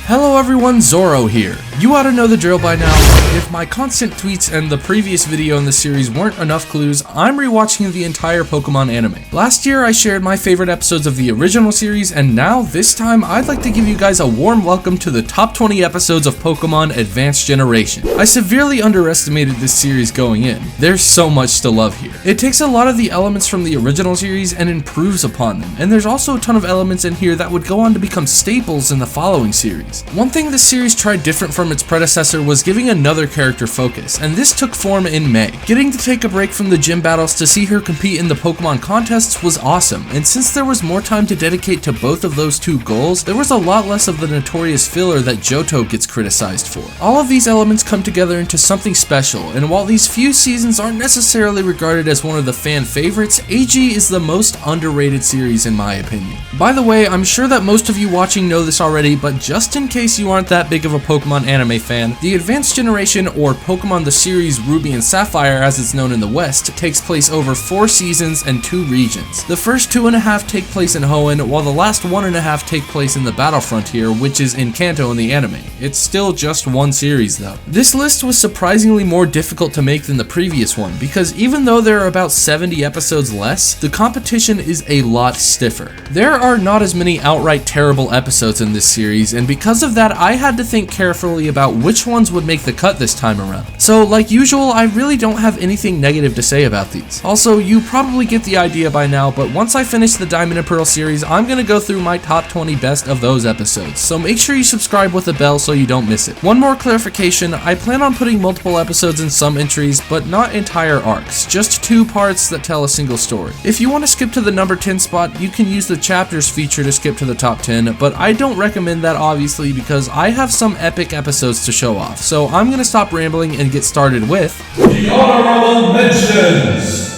Hello everyone, Zoro here. You ought to know the drill by now. If my constant tweets and the previous video in the series weren't enough clues, I'm rewatching the entire Pokemon anime. Last year I shared my favorite episodes of the original series, and now, this time, I'd like to give you guys a warm welcome to the top 20 episodes of Pokemon Advanced Generation. I severely underestimated this series going in. There's so much to love here. It takes a lot of the elements from the original series and improves upon them, and there's also a ton of elements in here that would go on to become staples in the following series. One thing this series tried different from its predecessor was giving another character focus, and this took form in May. Getting to take a break from the gym battles to see her compete in the Pokemon contests was awesome, and since there was more time to dedicate to both of those two goals, there was a lot less of the notorious filler that Johto gets criticized for. All of these elements come together into something special, and while these few seasons aren't necessarily regarded as one of the fan favorites, AG is the most underrated series in my opinion. By the way, I'm sure that most of you watching know this already, but just in case you aren't that big of a Pokemon anime fan, the Advanced Generation, or Pokemon the series Ruby and Sapphire as it's known in the West, takes place over 4 seasons and 2 regions. The first 2.5 take place in Hoenn, while the last 1.5 take place in the Battle Frontier, which is in Kanto in the anime. It's still just one series though. This list was surprisingly more difficult to make than the previous one, because even though there are about 70 episodes less, the competition is a lot stiffer. There are not as many outright terrible episodes in this series, and because of that I had to think carefully about which ones would make the cut this time around. So like usual, I really don't have anything negative to say about these. Also, you probably get the idea by now, but once I finish the Diamond and Pearl series, I'm gonna go through my top 20 best of those episodes, so make sure you subscribe with a bell so you don't miss it. One more clarification, I plan on putting multiple episodes in some entries, but not entire arcs, just 2 parts that tell a single story. If you want to skip to the number 10 spot, you can use the chapters feature to skip to the top 10, but I don't recommend that obviously because I have some epic episodes to show off, so I'm gonna stop rambling and get started with the honorable mentions.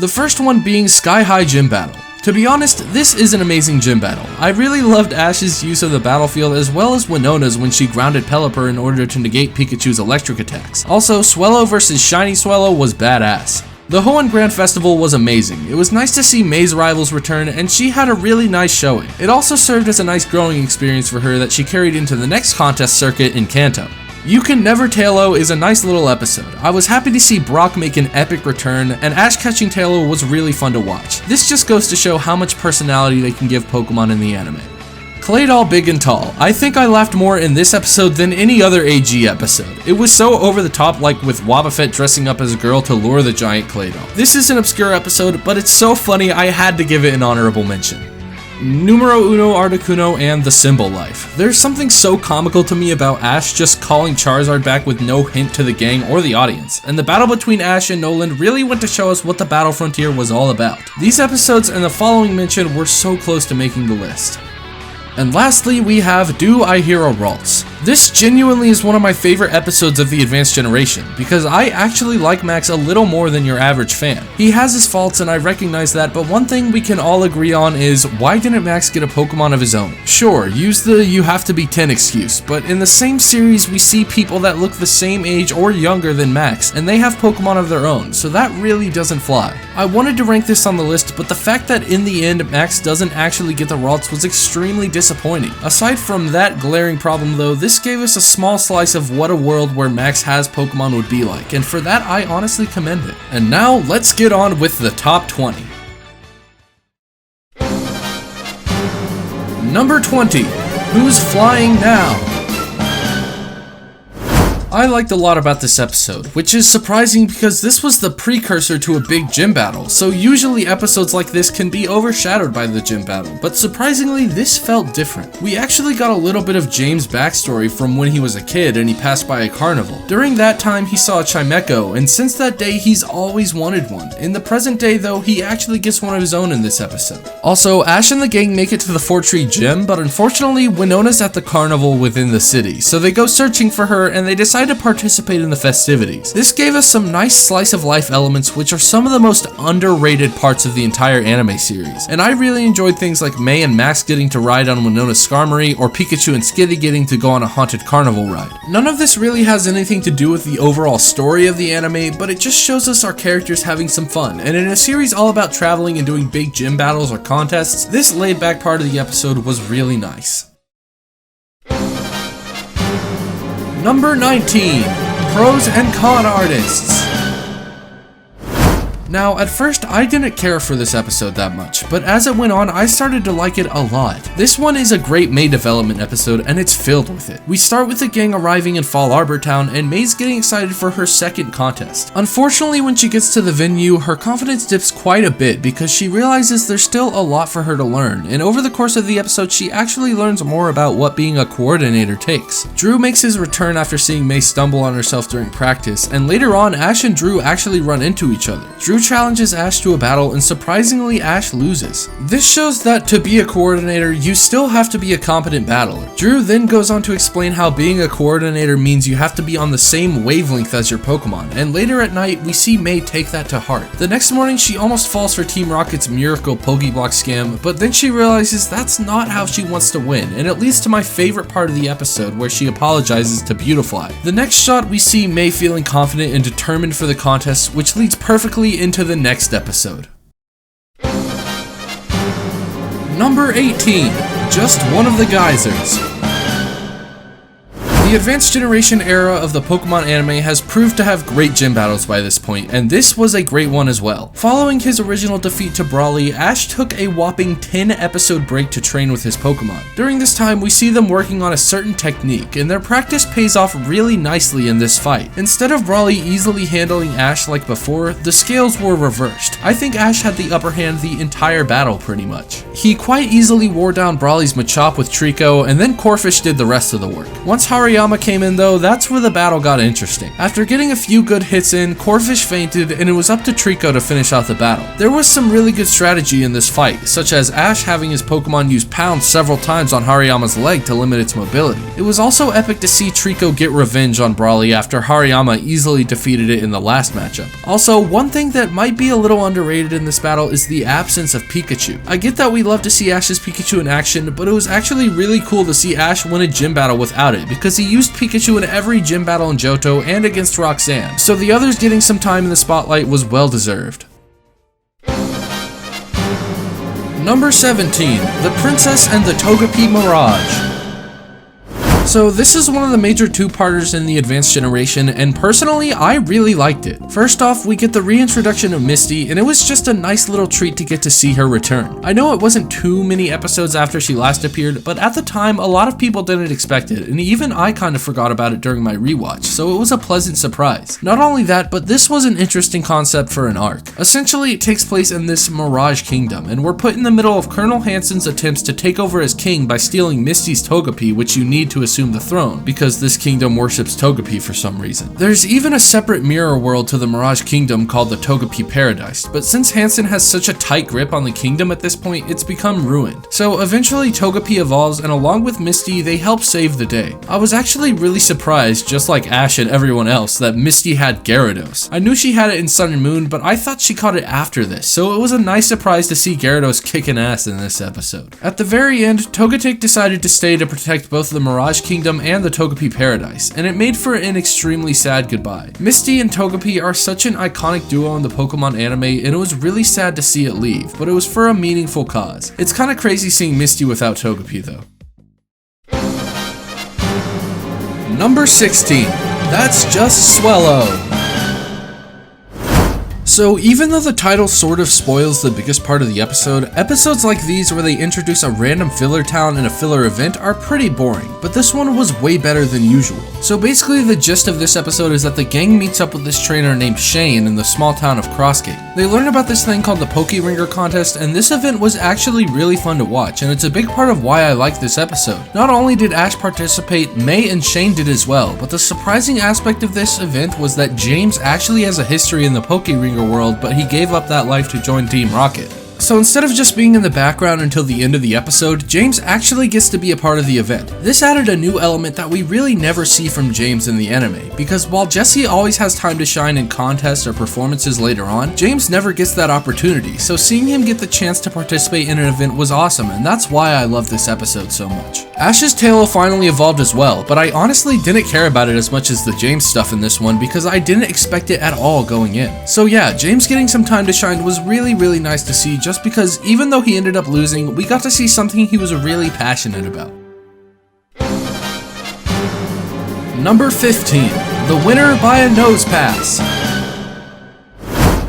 The first one being Sky High Gym Battle. To be honest, this is an amazing gym battle. I really loved Ash's use of the battlefield as well as Winona's when she grounded Pelipper in order to negate Pikachu's electric attacks. Also, Swellow vs Shiny Swellow was badass. The Hoenn Grand Festival was amazing. It was nice to see May's rivals return, and she had a really nice showing. It also served as a nice growing experience for her that she carried into the next contest circuit in Kanto. You Can Never Tailo is a nice little episode. I was happy to see Brock make an epic return, and Ash catching Tailo was really fun to watch. This just goes to show how much personality they can give Pokemon in the anime. Claydol Big and Tall. I think I laughed more in this episode than any other AG episode. It was so over the top, like with Wobbuffet dressing up as a girl to lure the giant Claydol. This is an obscure episode, but it's so funny I had to give it an honorable mention. Numero Uno Articuno and the Symbol Life. There's something so comical to me about Ash just calling Charizard back with no hint to the gang or the audience, and the battle between Ash and Noland really went to show us what the Battle Frontier was all about. These episodes and the following mention were so close to making the list. And lastly, we have Do I Hear a Ralts. This genuinely is one of my favorite episodes of the Advanced Generation, because I actually like Max a little more than your average fan. He has his faults and I recognize that, but one thing we can all agree on is, why didn't Max get a Pokemon of his own? Sure, use the you have to be 10 excuse, but in the same series we see people that look the same age or younger than Max, and they have Pokemon of their own, so that really doesn't fly. I wanted to rank this on the list, but the fact that in the end Max doesn't actually get the Ralts was extremely disappointing. Aside from that glaring problem though, this gave us a small slice of what a world where Max has Pokemon would be like, and for that I honestly commend it. And now, let's get on with the top 20. Number 20. Who's Flying Now? I liked a lot about this episode, which is surprising because this was the precursor to a big gym battle, so usually episodes like this can be overshadowed by the gym battle, but surprisingly this felt different. We actually got a little bit of James' backstory from when he was a kid and he passed by a carnival. During that time he saw a Chimecho, and since that day he's always wanted one. In the present day though, he actually gets one of his own in this episode. Also, Ash and the gang make it to the 4-Tree Gym, but unfortunately Winona's at the carnival within the city, so they go searching for her and they decide to participate in the festivities. This gave us some nice slice of life elements which are some of the most underrated parts of the entire anime series, and I really enjoyed things like May and Max getting to ride on Winona's Skarmory, or Pikachu and Skitty getting to go on a haunted carnival ride. None of this really has anything to do with the overall story of the anime, but it just shows us our characters having some fun, and in a series all about traveling and doing big gym battles or contests, this laid back part of the episode was really nice. Number 19. Pros and Con Artists. Now, at first, I didn't care for this episode that much, but as it went on, I started to like it a lot. This one is a great Mei development episode, and it's filled with it. We start with the gang arriving in Fall Arbor Town, and Mei's getting excited for her second contest. Unfortunately, when she gets to the venue, her confidence dips quite a bit because she realizes there's still a lot for her to learn, and over the course of the episode, she actually learns more about what being a coordinator takes. Drew makes his return after seeing Mei stumble on herself during practice, and later on, Ash and Drew actually run into each other. Drew challenges Ash to a battle, and surprisingly, Ash loses. This shows that to be a coordinator, you still have to be a competent battler. Drew then goes on to explain how being a coordinator means you have to be on the same wavelength as your Pokemon, and later at night, we see Mei take that to heart. The next morning, she almost falls for Team Rocket's Miracle Pokeblock scam, but then she realizes that's not how she wants to win, and it leads to my favorite part of the episode where she apologizes to Beautifly. The next shot, we see Mei feeling confident and determined for the contest, which leads perfectly into the next episode. Number 18. Just one of the geysers. The Advanced Generation era of the Pokemon anime has proved to have great gym battles by this point, and this was a great one as well. Following his original defeat to Brawly, Ash took a whopping 10-episode break to train with his Pokemon. During this time, we see them working on a certain technique, and their practice pays off really nicely in this fight. Instead of Brawly easily handling Ash like before, the scales were reversed. I think Ash had the upper hand the entire battle pretty much. He quite easily wore down Brawly's Machop with Trico, and then Corphish did the rest of the work. Once Hariyama came in though, that's where the battle got interesting. After getting a few good hits in, Corphish fainted, and it was up to Trico to finish out the battle. There was some really good strategy in this fight, such as Ash having his Pokemon use Pounce several times on Hariyama's leg to limit its mobility. It was also epic to see Trico get revenge on Brawly after Hariyama easily defeated it in the last matchup. Also, one thing that might be a little underrated in this battle is the absence of Pikachu. I get that we love to see Ash's Pikachu in action, but it was actually really cool to see Ash win a gym battle without it, because he used Pikachu in every gym battle in Johto and against Roxanne, so the others getting some time in the spotlight was well deserved. Number 17. The Princess and the Togepi Mirage. So this is one of the major two-parters in the Advanced Generation, and personally, I really liked it. First off, we get the reintroduction of Misty, and it was just a nice little treat to get to see her return. I know it wasn't too many episodes after she last appeared, but at the time, a lot of people didn't expect it, and even I kind of forgot about it during my rewatch, so it was a pleasant surprise. Not only that, but this was an interesting concept for an arc. Essentially, it takes place in this Mirage Kingdom, and we're put in the middle of Colonel Hansen's attempts to take over as king by stealing Misty's Togepi, which you need to assume the throne, because this kingdom worships Togepi for some reason. There's even a separate mirror world to the Mirage Kingdom called the Togepi Paradise, but since Hansen has such a tight grip on the kingdom at this point, it's become ruined. So eventually Togepi evolves, and along with Misty, they help save the day. I was actually really surprised, just like Ash and everyone else, that Misty had Gyarados. I knew she had it in Sun and Moon, but I thought she caught it after this, so it was a nice surprise to see Gyarados kicking ass in this episode. At the very end, Togetic decided to stay to protect both the Mirage Kingdom and the Togepi Paradise, and it made for an extremely sad goodbye. Misty and Togepi are such an iconic duo in the Pokemon anime, and it was really sad to see it leave, but it was for a meaningful cause. It's kinda crazy seeing Misty without Togepi though. Number 16. That's just Swellow. So even though the title sort of spoils the biggest part of the episode, episodes like these where they introduce a random filler town and a filler event are pretty boring, but this one was way better than usual. So basically the gist of this episode is that the gang meets up with this trainer named Shane in the small town of Crossgate. They learn about this thing called the Pokeringer contest, and this event was actually really fun to watch, and it's a big part of why I like this episode. Not only did Ash participate, Mei and Shane did as well, but the surprising aspect of this event was that James actually has a history in the Pokeringer world, but he gave up that life to join Team Rocket. So instead of just being in the background until the end of the episode, James actually gets to be a part of the event. This added a new element that we really never see from James in the anime, because while Jesse always has time to shine in contests or performances later on, James never gets that opportunity, so seeing him get the chance to participate in an event was awesome, and that's why I love this episode so much. Ash's Tail finally evolved as well, but I honestly didn't care about it as much as the James stuff in this one because I didn't expect it at all going in. So yeah, James getting some time to shine was really nice to see, just because even though he ended up losing, we got to see something he was really passionate about. Number 15, the winner by a nose pass.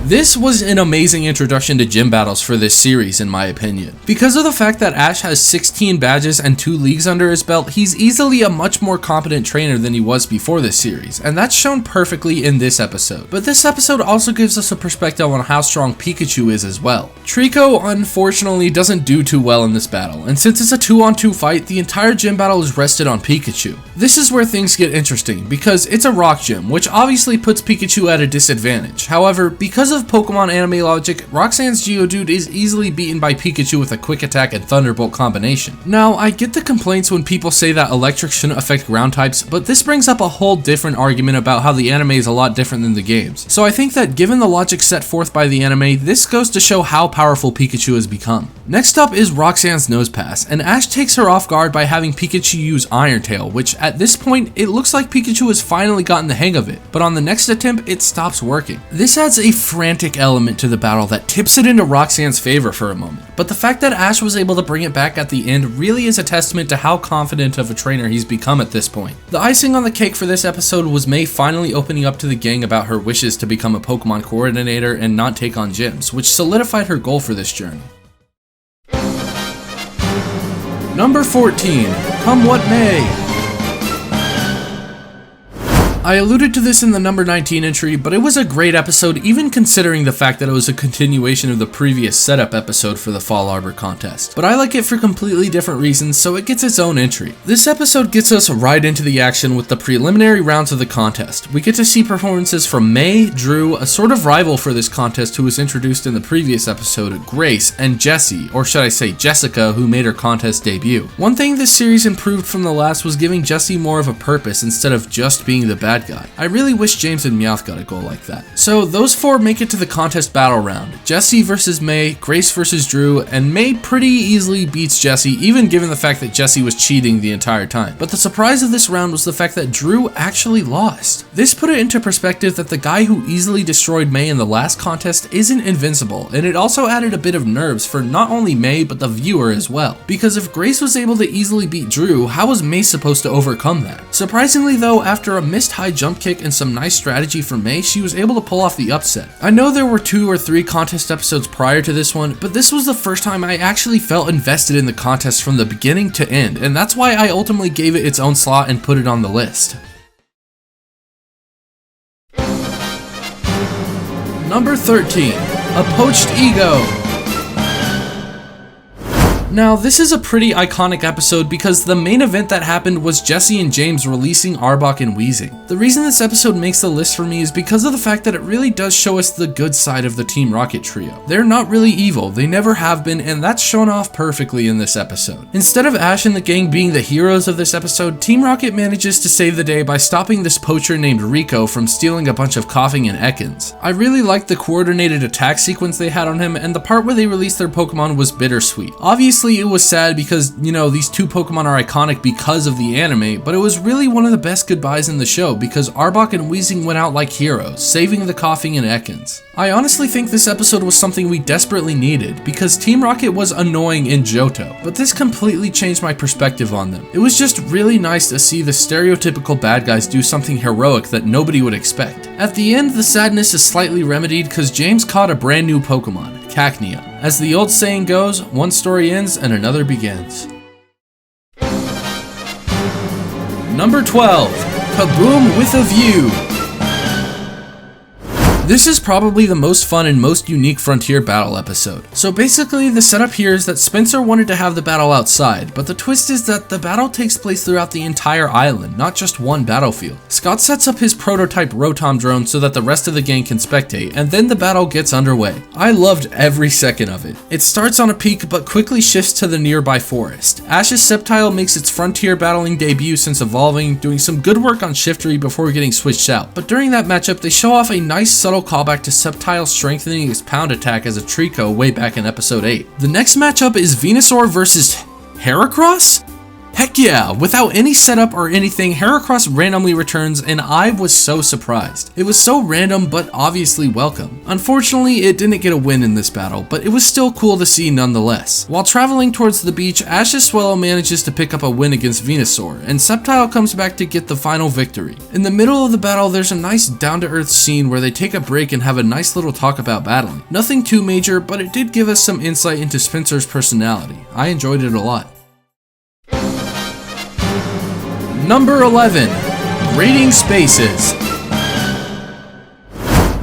This was an amazing introduction to gym battles for this series in my opinion. Because of the fact that Ash has 16 badges and 2 leagues under his belt, he's easily a much more competent trainer than he was before this series, and that's shown perfectly in this episode. But this episode also gives us a perspective on how strong Pikachu is as well. Trico unfortunately doesn't do too well in this battle, and since it's a 2-on-2 fight, the entire gym battle is rested on Pikachu. This is where things get interesting, because it's a rock gym, which obviously puts Pikachu at a disadvantage. However, because of Pokemon anime logic, Roxanne's Geodude is easily beaten by Pikachu with a quick attack and Thunderbolt combination. Now, I get the complaints when people say that electric shouldn't affect ground types, but this brings up a whole different argument about how the anime is a lot different than the games. So I think that given the logic set forth by the anime, this goes to show how powerful Pikachu has become. Next up is Roxanne's Nose Pass, and Ash takes her off guard by having Pikachu use Iron Tail, which at this point, it looks like Pikachu has finally gotten the hang of it, but on the next attempt, it stops working. This adds a frantic element to the battle that tips it into Roxanne's favor for a moment, but the fact that Ash was able to bring it back at the end really is a testament to how confident of a trainer he's become at this point. The icing on the cake for this episode was May finally opening up to the gang about her wishes to become a Pokemon coordinator and not take on gyms, which solidified her goal for this journey. Number 14, Come What May. I alluded to this in the number 19 entry, but it was a great episode even considering the fact that it was a continuation of the previous setup episode for the Fall Arbor contest. But I like it for completely different reasons, so it gets its own entry. This episode gets us right into the action with the preliminary rounds of the contest. We get to see performances from May, Drew, a sort of rival for this contest who was introduced in the previous episode, Grace, and Jessie, or should I say Jessica, who made her contest debut. One thing this series improved from the last was giving Jessie more of a purpose instead of just being the bad guy. I really wish James and Meowth got a goal like that. So those 4 make it to the contest battle round. Jessie versus May, Grace versus Drew, and May pretty easily beats Jessie, even given the fact that Jessie was cheating the entire time. But the surprise of this round was the fact that Drew actually lost. This put it into perspective that the guy who easily destroyed May in the last contest isn't invincible, and it also added a bit of nerves for not only May but the viewer as well. Because if Grace was able to easily beat Drew, how was May supposed to overcome that? Surprisingly though, after a missed high jump kick and some nice strategy from May, she was able to pull off the upset. I know there were 2 or 3 contest episodes prior to this one, but this was the first time I actually felt invested in the contest from the beginning to end, and that's why I ultimately gave it its own slot and put it on the list. Number 13, A Poached Ego. Now, this is a pretty iconic episode because the main event that happened was Jessie and James releasing Arbok and Weezing. The reason this episode makes the list for me is because of the fact that it really does show us the good side of the Team Rocket trio. They're not really evil, they never have been, and that's shown off perfectly in this episode. Instead of Ash and the gang being the heroes of this episode, Team Rocket manages to save the day by stopping this poacher named Rico from stealing a bunch of Koffing and Ekans. I really liked the coordinated attack sequence they had on him, and the part where they released their Pokemon was bittersweet. Obviously, it was sad because, you know, these 2 Pokemon are iconic because of the anime, but it was really one of the best goodbyes in the show because Arbok and Weezing went out like heroes, saving the Koffing and Ekans. I honestly think this episode was something we desperately needed because Team Rocket was annoying in Johto, but this completely changed my perspective on them. It was just really nice to see the stereotypical bad guys do something heroic that nobody would expect. At the end, the sadness is slightly remedied because James caught a brand new Pokemon, Cacnea. As the old saying goes, one story ends and another begins. Number 12, Kaboom with a View. This is probably the most fun and most unique Frontier battle episode. So basically, the setup here is that Spencer wanted to have the battle outside, but the twist is that the battle takes place throughout the entire island, not just one battlefield. Scott sets up his prototype Rotom drone so that the rest of the gang can spectate, and then the battle gets underway. I loved every second of it. It starts on a peak, but quickly shifts to the nearby forest. Ash's Sceptile makes its Frontier battling debut since evolving, doing some good work on Shiftry before getting switched out. But during that matchup, they show off a nice subtle callback to Sceptile strengthening its pound attack as a Trico way back in episode 8. The next matchup is Venusaur versus Heracross? Heck yeah, without any setup or anything, Heracross randomly returns and I was so surprised. It was so random but obviously welcome. Unfortunately, it didn't get a win in this battle, but it was still cool to see nonetheless. While traveling towards the beach, Ash's Swallow manages to pick up a win against Venusaur, and Sceptile comes back to get the final victory. In the middle of the battle, there's a nice down-to-earth scene where they take a break and have a nice little talk about battling. Nothing too major, but it did give us some insight into Spencer's personality. I enjoyed it a lot. Number 11. Raiding Spaces.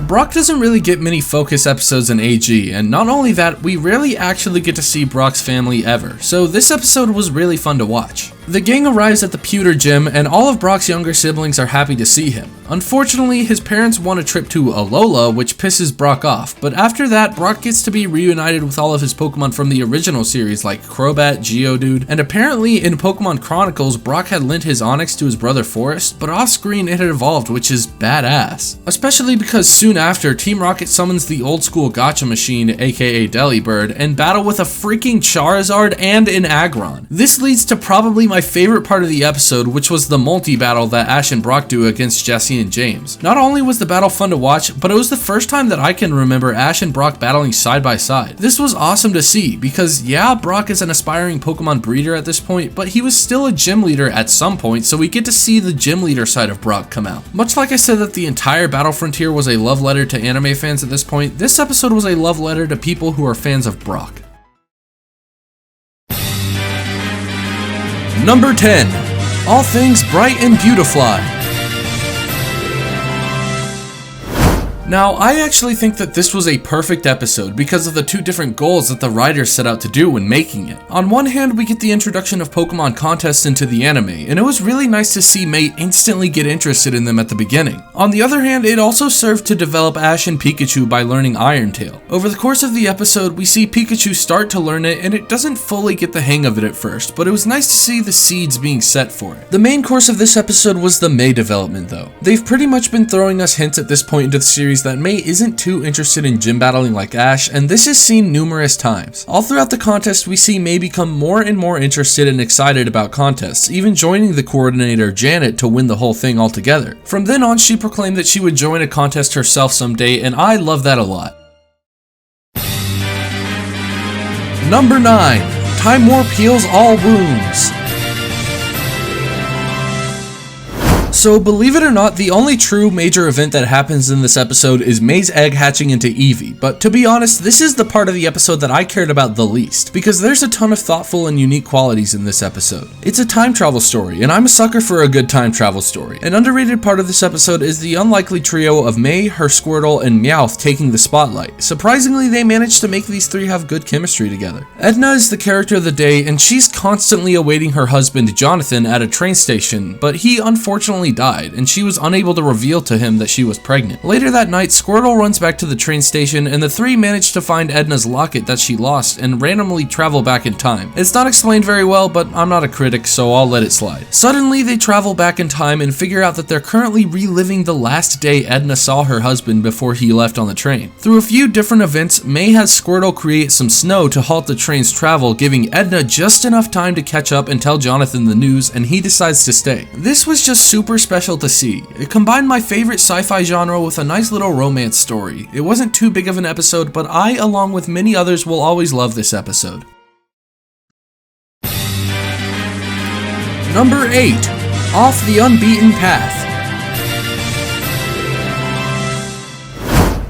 Brock doesn't really get many focus episodes in AG, and not only that, we rarely actually get to see Brock's family ever, so this episode was really fun to watch. The gang arrives at the Pewter Gym, and all of Brock's younger siblings are happy to see him. Unfortunately, his parents want a trip to Alola, which pisses Brock off, but after that, Brock gets to be reunited with all of his Pokemon from the original series like Crobat, Geodude, and apparently in Pokemon Chronicles, Brock had lent his Onix to his brother Forest, but off screen it had evolved, which is badass. Especially because soon after, Team Rocket summons the old school Gacha Machine, aka Delibird, and battle with a freaking Charizard and an Aggron. This leads to probably my favorite part of the episode, which was the multi-battle that Ash and Brock do against Jesse and James. Not only was the battle fun to watch, but it was the first time that I can remember Ash and Brock battling side by side. This was awesome to see, because yeah, Brock is an aspiring Pokemon breeder at this point, but he was still a gym leader at some point, so we get to see the gym leader side of Brock come out. Much like I said that the entire Battle Frontier was a love letter to anime fans at this point, this episode was a love letter to people who are fans of Brock. Number 10. All Things Bright and Beautifly. Now, I actually think that this was a perfect episode because of the two different goals that the writers set out to do when making it. On one hand, we get the introduction of Pokemon contests into the anime, and it was really nice to see May instantly get interested in them at the beginning. On the other hand, it also served to develop Ash and Pikachu by learning Iron Tail. Over the course of the episode, we see Pikachu start to learn it, and it doesn't fully get the hang of it at first, but it was nice to see the seeds being set for it. The main course of this episode was the May development though. They've pretty much been throwing us hints at this point into the series that May isn't too interested in gym battling like Ash, and this is seen numerous times. All throughout the contest, we see May become more and more interested and excited about contests, even joining the coordinator Janet to win the whole thing altogether. From then on, she proclaimed that she would join a contest herself someday, and I love that a lot. Number 9. Time Warp heals all wounds. So believe it or not, the only true major event that happens in this episode is May's egg hatching into Eevee, but to be honest, this is the part of the episode that I cared about the least, because there's a ton of thoughtful and unique qualities in this episode. It's a time travel story, and I'm a sucker for a good time travel story. An underrated part of this episode is the unlikely trio of May, her Squirtle, and Meowth taking the spotlight. Surprisingly, they managed to make these three have good chemistry together. Edna is the character of the day, and she's constantly awaiting her husband Jonathan at a train station, but he unfortunately died, and she was unable to reveal to him that she was pregnant. Later that night, Squirtle runs back to the train station, and the three manage to find Edna's locket that she lost and randomly travel back in time. It's not explained very well, but I'm not a critic, so I'll let it slide. Suddenly, they travel back in time and figure out that they're currently reliving the last day Edna saw her husband before he left on the train. Through a few different events, May has Squirtle create some snow to halt the train's travel, giving Edna just enough time to catch up and tell Jonathan the news, and he decides to stay. This was just super special to see. It combined my favorite sci-fi genre with a nice little romance story. It wasn't too big of an episode, but I, along with many others, will always love this episode. Number 8. Off the Unbeaten Path.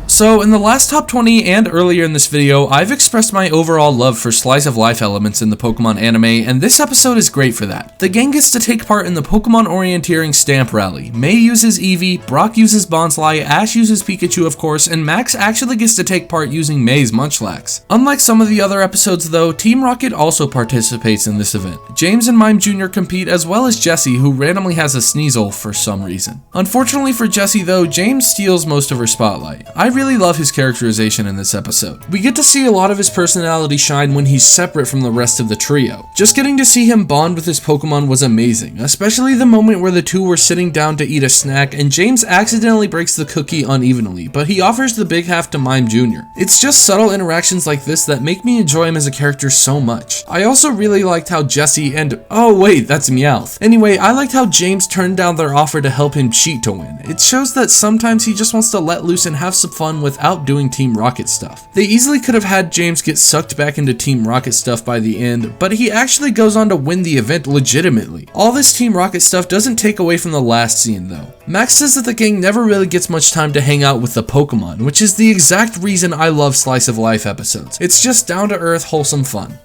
So in the last top 20 and earlier in this video, I've expressed my overall love for slice of life elements in the Pokemon anime, and this episode is great for that. The gang gets to take part in the Pokemon Orienteering Stamp Rally. May uses Eevee, Brock uses Bonsly, Ash uses Pikachu of course, and Max actually gets to take part using May's Munchlax. Unlike some of the other episodes though, Team Rocket also participates in this event. James and Mime Jr. compete, as well as Jessie, who randomly has a Sneasel for some reason. Unfortunately for Jessie though, James steals most of her spotlight. I really really love his characterization in this episode. We get to see a lot of his personality shine when he's separate from the rest of the trio. Just getting to see him bond with his Pokemon was amazing, especially the moment where the two were sitting down to eat a snack and James accidentally breaks the cookie unevenly, but he offers the big half to Mime Jr. It's just subtle interactions like this that make me enjoy him as a character so much. I also really liked how Jessie and— oh wait, that's Meowth. Anyway, I liked how James turned down their offer to help him cheat to win. It shows that sometimes he just wants to let loose and have some fun without doing Team Rocket stuff. They easily could have had James get sucked back into Team Rocket stuff by the end, but he actually goes on to win the event legitimately. All this Team Rocket stuff doesn't take away from the last scene though. Max says that the gang never really gets much time to hang out with the Pokemon, which is the exact reason I love Slice of Life episodes. It's just down to earth, wholesome fun.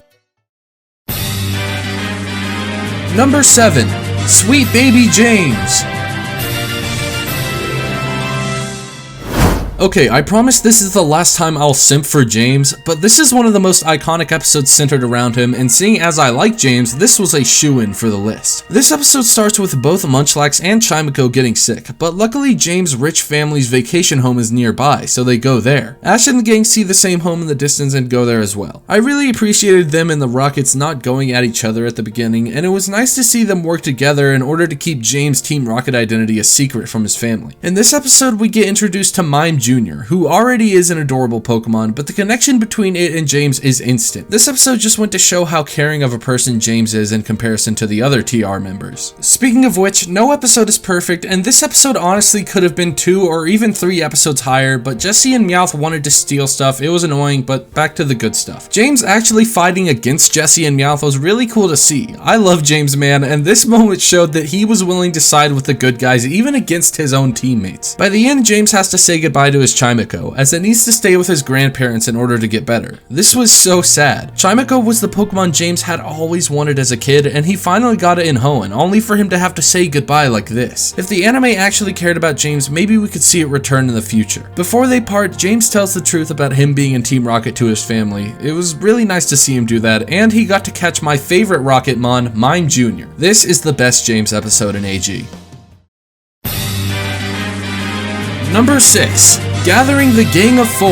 Number 7. Sweet Baby James. Okay, I promise this is the last time I'll simp for James, but this is one of the most iconic episodes centered around him, and seeing as I like James, this was a shoo-in for the list. This episode starts with both Munchlax and Chimico getting sick, but luckily James' rich family's vacation home is nearby, so they go there. Ash and the gang see the same home in the distance and go there as well. I really appreciated them and the Rockets not going at each other at the beginning, and it was nice to see them work together in order to keep James' Team Rocket identity a secret from his family. In this episode, we get introduced to Mime Jr., who already is an adorable Pokemon, but the connection between it and James is instant. This episode just went to show how caring of a person James is in comparison to the other TR members. Speaking of which, no episode is perfect, and this episode honestly could have been 2 or even 3 episodes higher, but Jessie and Meowth wanted to steal stuff. It was annoying, but back to the good stuff. James actually fighting against Jessie and Meowth was really cool to see. I love James, man, and this moment showed that he was willing to side with the good guys even against his own teammates. By the end, James has to say goodbye to his Chimico, as it needs to stay with his grandparents in order to get better. This was so sad. Chimico was the Pokemon James had always wanted as a kid, and he finally got it in Hoenn, only for him to have to say goodbye like this. If the anime actually cared about James, maybe we could see it return in the future. Before they part, James tells the truth about him being in Team Rocket to his family. It was really nice to see him do that, and he got to catch my favorite Rocketmon, Mime Jr. This is the best James episode in AG. Number 6. Gathering the Gang of 4.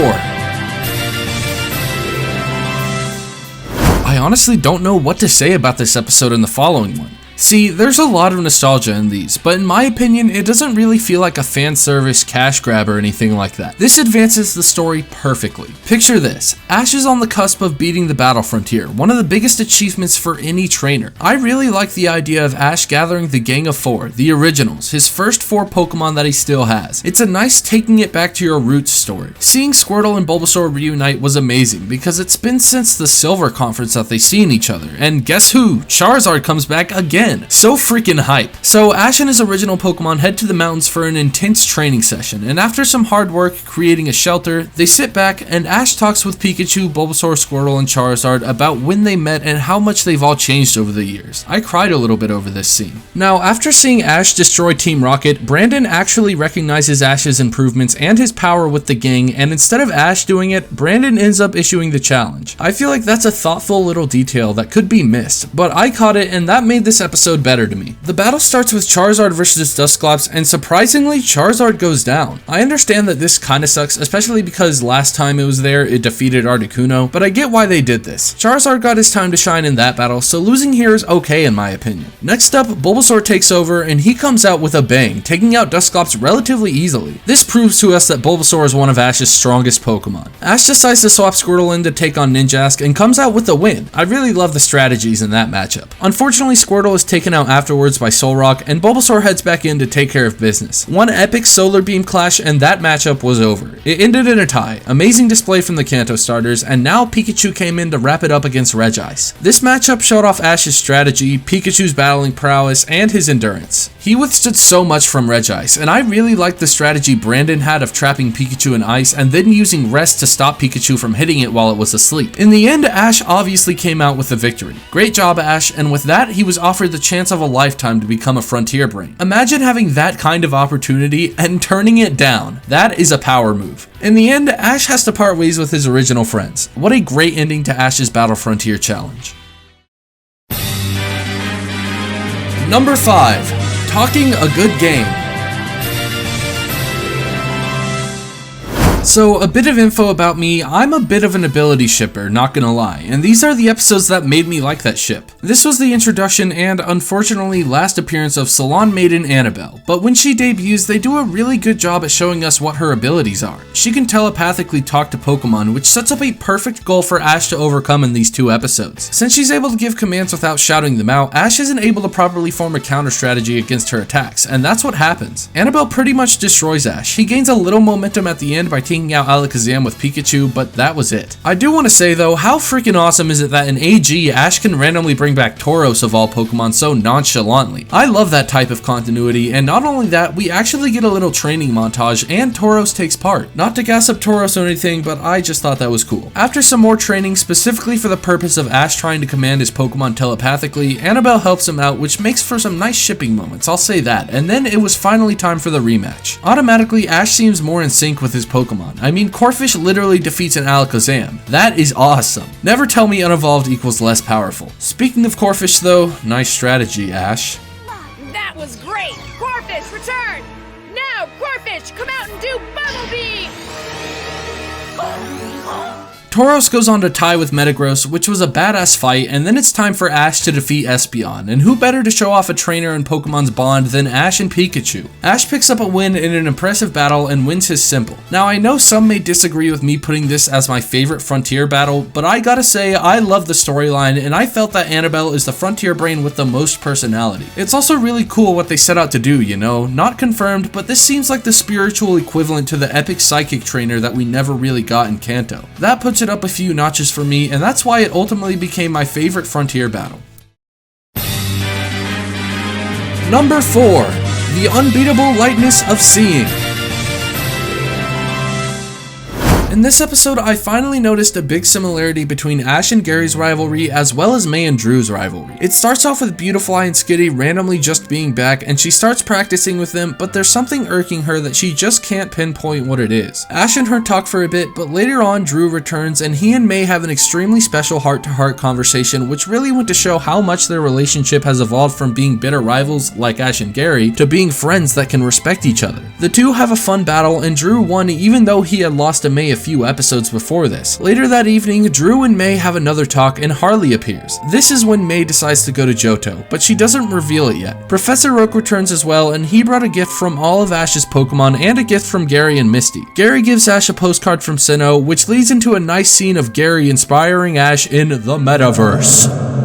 I honestly don't know what to say about this episode and the following one. See, there's a lot of nostalgia in these, but in my opinion, it doesn't really feel like a fan service cash grab or anything like that. This advances the story perfectly. Picture this: Ash is on the cusp of beating the Battle Frontier, one of the biggest achievements for any trainer. I really like the idea of Ash gathering the Gang of 4, the originals, his first 4 Pokemon that he still has. It's a nice taking it back to your roots story. Seeing Squirtle and Bulbasaur reunite was amazing, because it's been since the Silver Conference that they've seen each other, and guess who? Charizard comes back again. So freaking hype. So Ash and his original Pokemon head to the mountains for an intense training session, and after some hard work creating a shelter, they sit back and Ash talks with Pikachu, Bulbasaur, Squirtle, and Charizard about when they met and how much they've all changed over the years. I cried a little bit over this scene. Now, after seeing Ash destroy Team Rocket, Brandon actually recognizes Ash's improvements and his power with the gang, and instead of Ash doing it, Brandon ends up issuing the challenge. I feel like that's a thoughtful little detail that could be missed, but I caught it and that made this episode better to me. The battle starts with Charizard versus Dusclops, and surprisingly, Charizard goes down. I understand that this kinda sucks, especially because last time it was there, it defeated Articuno, but I get why they did this. Charizard got his time to shine in that battle, so losing here is okay in my opinion. Next up, Bulbasaur takes over, and he comes out with a bang, taking out Dusclops relatively easily. This proves to us that Bulbasaur is one of Ash's strongest Pokemon. Ash decides to swap Squirtle in to take on Ninjask, and comes out with a win. I really love the strategies in that matchup. Unfortunately, Squirtle is taken out afterwards by Solrock, and Bulbasaur heads back in to take care of business. One epic Solar Beam clash and that matchup was over. It ended in a tie. Amazing display from the Kanto starters, and now Pikachu came in to wrap it up against Regice. This matchup showed off Ash's strategy, Pikachu's battling prowess, and his endurance. He withstood so much from Regice, and I really liked the strategy Brandon had of trapping Pikachu in ice and then using Rest to stop Pikachu from hitting it while it was asleep. In the end, Ash obviously came out with the victory. Great job, Ash, and with that, he was offered the chance of a lifetime to become a Frontier Brain. Imagine having that kind of opportunity and turning it down. That is a power move. In the end, Ash has to part ways with his original friends. What a great ending to Ash's Battle Frontier challenge. Number 5. Talking a good game. So, a bit of info about me, I'm a bit of an ability shipper, not gonna lie, and these are the episodes that made me like that ship. This was the introduction and, unfortunately, last appearance of Salon Maiden Annabelle, but when she debuts, they do a really good job at showing us what her abilities are. She can telepathically talk to Pokemon, which sets up a perfect goal for Ash to overcome in these 2 episodes. Since she's able to give commands without shouting them out, Ash isn't able to properly form a counter strategy against her attacks, and that's what happens. Annabelle pretty much destroys Ash. He gains a little momentum at the end by taking out Alakazam with Pikachu, but that was it. I do want to say though, how freaking awesome is it that in AG, Ash can randomly bring back Tauros of all Pokemon so nonchalantly. I love that type of continuity, and not only that, we actually get a little training montage and Tauros takes part. Not to gas up Tauros or anything, but I just thought that was cool. After some more training specifically for the purpose of Ash trying to command his Pokemon telepathically, Annabelle helps him out, which makes for some nice shipping moments, I'll say that, and then it was finally time for the rematch. Automatically, Ash seems more in sync with his Pokemon. I mean, Corphish literally defeats an Alakazam. That is awesome. Never tell me unevolved equals less powerful. Speaking of Corphish though, nice strategy, Ash. That was great! Corphish, return! Now, Corphish, come out and do Bumblebee! Tauros goes on to tie with Metagross, which was a badass fight, and then it's time for Ash to defeat Espeon, and who better to show off a trainer in Pokemon's bond than Ash and Pikachu. Ash picks up a win in an impressive battle and wins his simple. Now I know some may disagree with me putting this as my favorite Frontier battle, but I gotta say I love the storyline and I felt that Annabelle is the Frontier brain with the most personality. It's also really cool what they set out to do, you know, not confirmed, but this seems like the spiritual equivalent to the epic psychic trainer that we never really got in Kanto. That puts it up a few notches for me, and that's why it ultimately became my favorite Frontier battle. Number 4. The Unbeatable Lightness of Seeing. In this episode, I finally noticed a big similarity between Ash and Gary's rivalry as well as May and Drew's rivalry. It starts off with Beautifly and Skitty randomly just being back and she starts practicing with them, but there's something irking her that she just can't pinpoint what it is. Ash and her talk for a bit, but later on Drew returns and he and May have an extremely special heart-to-heart conversation, which really went to show how much their relationship has evolved from being bitter rivals like Ash and Gary to being friends that can respect each other. The two have a fun battle and Drew won even though he had lost to May a few episodes before this. Later that evening, Drew and May have another talk and Harley appears. This is when May decides to go to Johto, but she doesn't reveal it yet. Professor Oak returns as well, and he brought a gift from all of Ash's Pokemon and a gift from Gary and Misty. Gary gives Ash a postcard from Sinnoh, which leads into a nice scene of Gary inspiring Ash in the metaverse.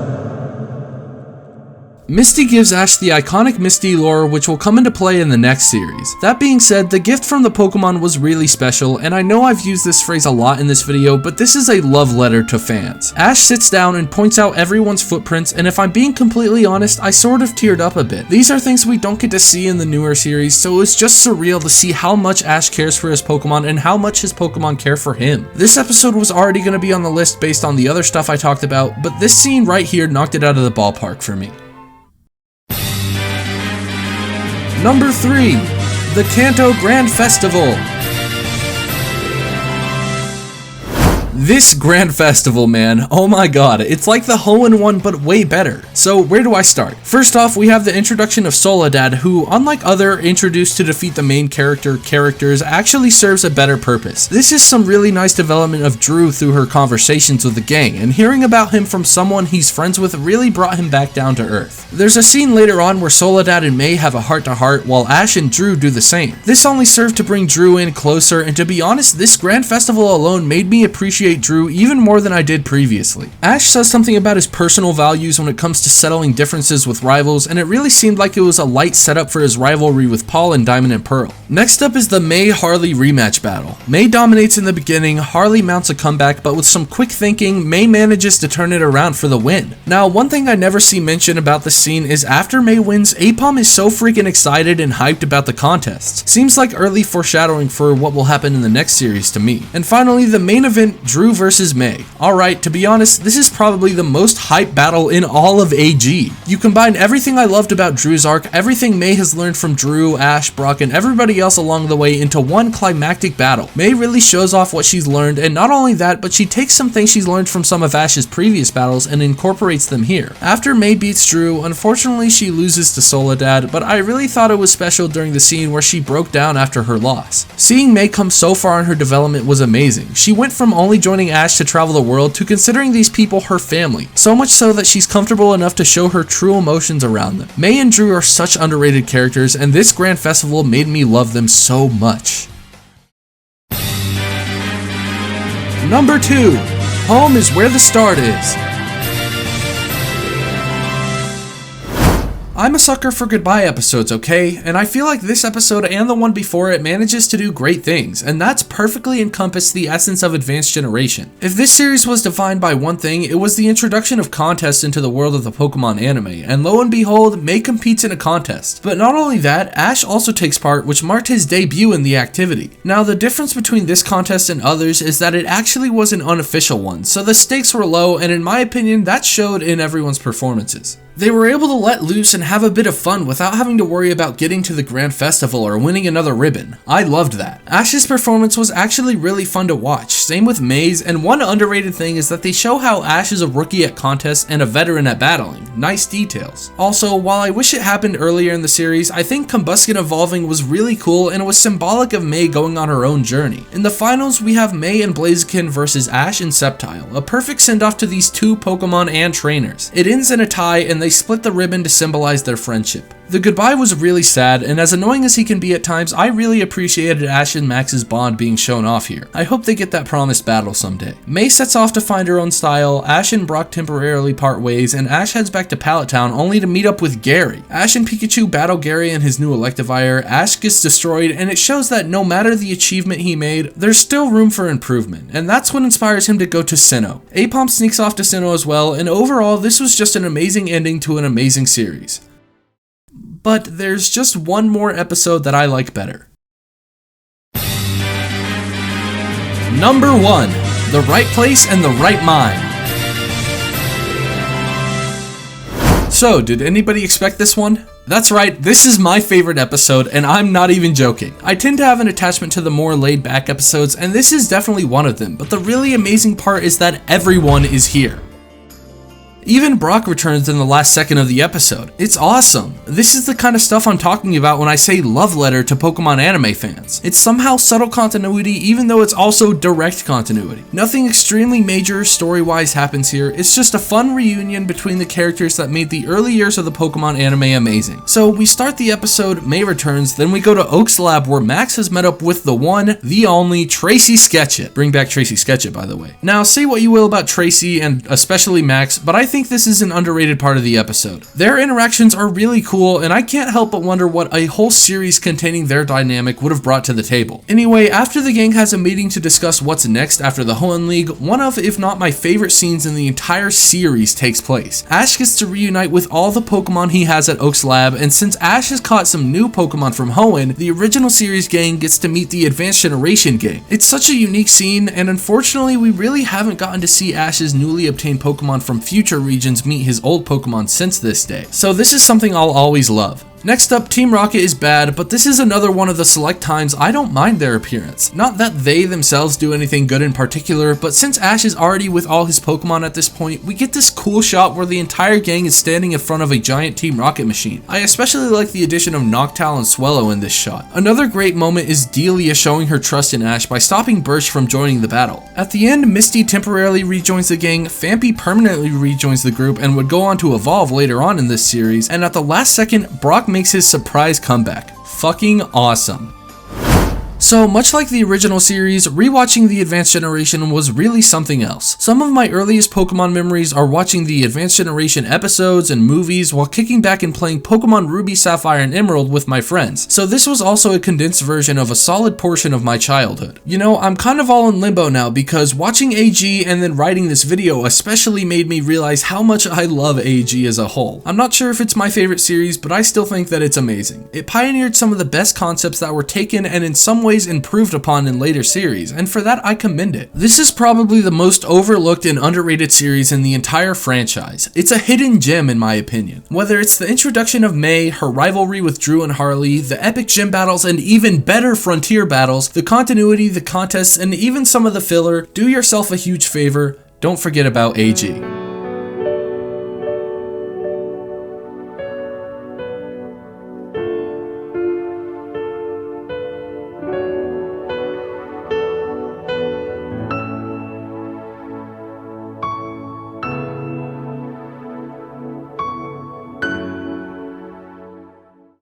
Misty gives Ash the iconic Misty lore, which will come into play in the next series. That being said, the gift from the Pokemon was really special, and I know I've used this phrase a lot in this video, but this is a love letter to fans. Ash sits down and points out everyone's footprints, and if I'm being completely honest, I sort of teared up a bit. These are things we don't get to see in the newer series, so it's just surreal to see how much Ash cares for his Pokemon and how much his Pokemon care for him. This episode was already going to be on the list based on the other stuff I talked about, but this scene right here knocked it out of the ballpark for me. Number 3. The Kanto Grand Festival. This Grand Festival, man, oh my god, it's like the Hole-in-One but way better. So where do I start? First off, we have the introduction of Soledad, who, unlike other introduced to defeat the main characters, actually serves a better purpose. This is some really nice development of Drew through her conversations with the gang, and hearing about him from someone he's friends with really brought him back down to earth. There's a scene later on where Soledad and May have a heart-to-heart while Ash and Drew do the same. This only served to bring Drew in closer, and to be honest, this Grand Festival alone made me appreciate Drew even more than I did previously. Ash says something about his personal values when it comes to settling differences with rivals, and it really seemed like it was a light setup for his rivalry with Paul in Diamond and Pearl. Next up is the May-Harley rematch battle. May dominates in the beginning, Harley mounts a comeback, but with some quick thinking, May manages to turn it around for the win. Now, one thing I never see mentioned about this scene is after May wins, Aipom is so freaking excited and hyped about the contest. Seems like early foreshadowing for what will happen in the next series to me. And finally, the main event, Drew vs. May. Alright, to be honest, this is probably the most hype battle in all of AG. You combine everything I loved about Drew's arc, everything May has learned from Drew, Ash, Brock, and everybody else along the way into one climactic battle. May really shows off what she's learned, and not only that, but she takes some things she's learned from some of Ash's previous battles and incorporates them here. After May beats Drew, unfortunately she loses to Soledad, but I really thought it was special during the scene where she broke down after her loss. Seeing May come so far in her development was amazing. She went from only joining Ash to travel the world to considering these people her family, so much so that she's comfortable enough to show her true emotions around them. May and Drew are such underrated characters, and this Grand Festival made me love them so much. Number 2. Home is where the start is. I'm a sucker for goodbye episodes, okay? And I feel like this episode and the one before it manages to do great things, and that's perfectly encompassed the essence of Advanced Generation. If this series was defined by one thing, it was the introduction of contests into the world of the Pokemon anime, and lo and behold, May competes in a contest. But not only that, Ash also takes part, which marked his debut in the activity. Now, the difference between this contest and others is that it actually was an unofficial one, so the stakes were low, and in my opinion, that showed in everyone's performances. They were able to let loose and have a bit of fun without having to worry about getting to the Grand Festival or winning another ribbon. I loved that. Ash's performance was actually really fun to watch, same with May's, and one underrated thing is that they show how Ash is a rookie at contests and a veteran at battling. Nice details. Also, while I wish it happened earlier in the series, I think Combusken evolving was really cool and it was symbolic of May going on her own journey. In the finals, we have May and Blaziken versus Ash and Sceptile, a perfect send-off to these two Pokemon and trainers. It ends in a tie and they split the ribbon to symbolize their friendship. The goodbye was really sad, and as annoying as he can be at times, I really appreciated Ash and Max's bond being shown off here. I hope they get that promised battle someday. May sets off to find her own style, Ash and Brock temporarily part ways, and Ash heads back to Pallet Town only to meet up with Gary. Ash and Pikachu battle Gary and his new Electivire, Ash gets destroyed, and it shows that no matter the achievement he made, there's still room for improvement, and that's what inspires him to go to Sinnoh. Aipom sneaks off to Sinnoh as well, and overall, this was just an amazing ending to an amazing series. But there's just one more episode that I like better. Number 1. The Right Place and the Right Mind. So, did anybody expect this one? That's right, this is my favorite episode, and I'm not even joking. I tend to have an attachment to the more laid-back episodes, and this is definitely one of them, but the really amazing part is that everyone is here. Even Brock returns in the last second of the episode. It's awesome. This is the kind of stuff I'm talking about when I say love letter to Pokemon anime fans. It's somehow subtle continuity even though it's also direct continuity. Nothing extremely major story-wise happens here, it's just a fun reunion between the characters that made the early years of the Pokemon anime amazing. So we start the episode, May returns, then we go to Oak's lab where Max has met up with the one, the only, Tracy Sketchit. Bring back Tracy Sketchit, by the way. Now, say what you will about Tracy and especially Max, but I think this is an underrated part of the episode. Their interactions are really cool, and I can't help but wonder what a whole series containing their dynamic would have brought to the table. Anyway, after the gang has a meeting to discuss what's next after the Hoenn League, one of, if not my favorite scenes in the entire series takes place. Ash gets to reunite with all the Pokemon he has at Oak's lab, and since Ash has caught some new Pokemon from Hoenn, the original series gang gets to meet the Advanced Generation gang. It's such a unique scene, and unfortunately we really haven't gotten to see Ash's newly obtained Pokemon from future regions meet his old Pokemon since this day. So this is something I'll always love. Next up, Team Rocket is bad, but this is another one of the select times I don't mind their appearance. Not that they themselves do anything good in particular, but since Ash is already with all his Pokemon at this point, we get this cool shot where the entire gang is standing in front of a giant Team Rocket machine. I especially like the addition of Noctowl and Swellow in this shot. Another great moment is Delia showing her trust in Ash by stopping Birch from joining the battle. At the end, Misty temporarily rejoins the gang, Phanpy permanently rejoins the group and would go on to evolve later on in this series, and at the last second, Brock makes his surprise comeback. Fucking awesome. So, much like the original series, rewatching the Advanced Generation was really something else. Some of my earliest Pokemon memories are watching the Advanced Generation episodes and movies while kicking back and playing Pokemon Ruby, Sapphire, and Emerald with my friends, so this was also a condensed version of a solid portion of my childhood. You know, I'm kind of all in limbo now because watching AG and then writing this video especially made me realize how much I love AG as a whole. I'm not sure if it's my favorite series, but I still think that it's amazing. It pioneered some of the best concepts that were taken and in some ways ways improved upon in later series, and for that I commend it. This is probably the most overlooked and underrated series in the entire franchise. It's a hidden gem in my opinion. Whether it's the introduction of May, her rivalry with Drew and Harley, the epic gym battles, and even better frontier battles, the continuity, the contests, and even some of the filler, do yourself a huge favor, don't forget about AG.